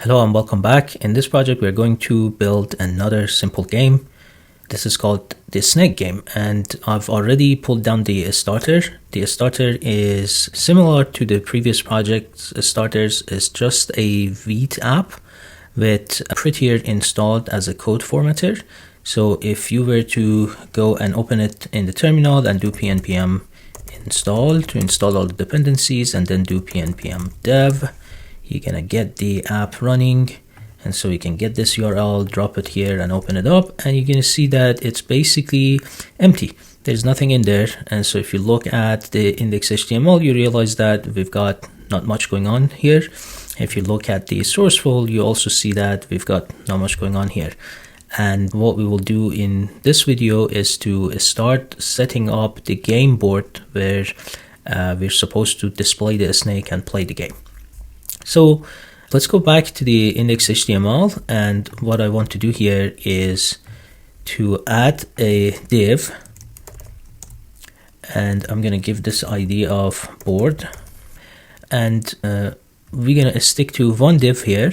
Hello and welcome back. In this project we're going to build another simple game. This is called the snake game, and I've already pulled down the starter. The starter is similar to the previous project's starters. It's just a Vite app with Prettier installed as a code formatter. So if you were to go and open it in the terminal and do pnpm install to install all the dependencies and then do pnpm dev, you're gonna get the app running. And so you can get this URL, drop it here and open it up, and you're gonna see that it's basically empty. There's nothing in there. And so if you look at the index.html, you realize that we've got not much going on here. If you look at the sourceful, you also see that we've got not much going on here. And what we will do in this video is to start setting up the game board where we're supposed to display the snake and play the game. So let's go back to the index.html, and what I want to do here is to add a div, and I'm gonna give this ID of board, and we're gonna stick to one div here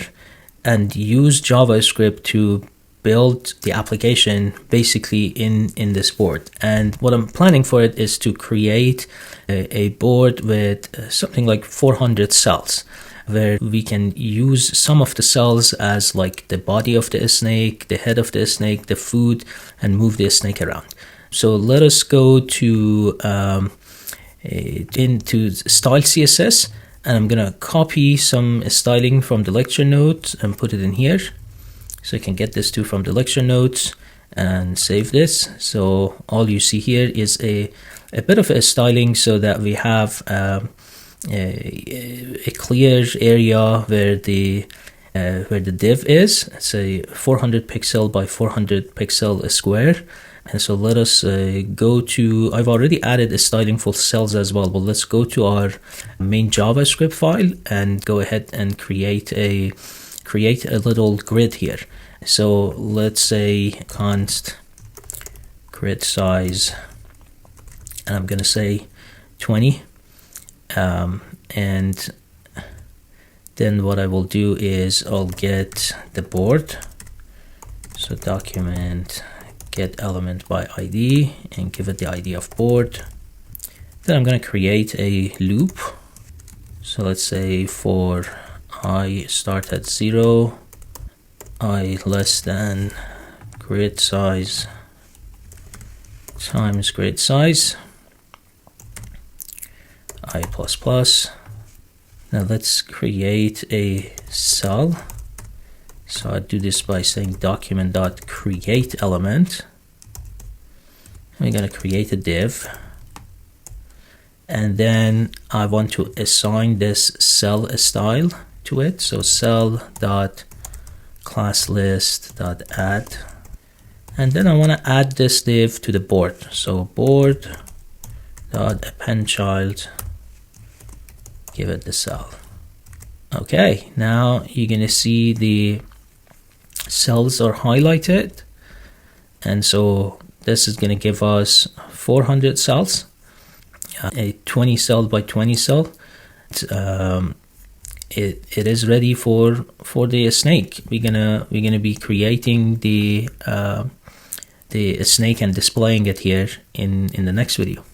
and use JavaScript to build the application basically in this board. And what I'm planning for it is to create a board with something like 400 cells, where we can use some of the cells as like the body of the snake, the head of the snake, the food, and move the snake around. So let us go to into style CSS, and I'm gonna copy some styling from the lecture notes and put it in here. So you can get this too from the lecture notes and save this. So all you see here is a bit of a styling so that we have a clear area where the div is. It's a 400 pixel by 400 pixel square. And so let us go to, I've already added a styling for cells as well, but let's go to our main JavaScript file and go ahead and create a little grid here. So let's say const grid size, and I'm gonna say 20. And then what I will do is I'll get the board. So document get element by ID and give it the ID of board. Then I'm going to create a loop. So let's say for I start at 0, I less than grid size times grid size, I plus plus. Now let's create a cell. So I do this by saying document.create element. We're going to create a div, and then I want to assign this cell style to it. So cell.classList.add, and then I want to add this div to the board. So board.appendChild, give it the cell. Okay, now you're gonna see the cells are highlighted, and so this is gonna give us 400 cells, a 20 cell by 20 cell. It is ready for the snake. We're gonna be creating the snake and displaying it here in the next video.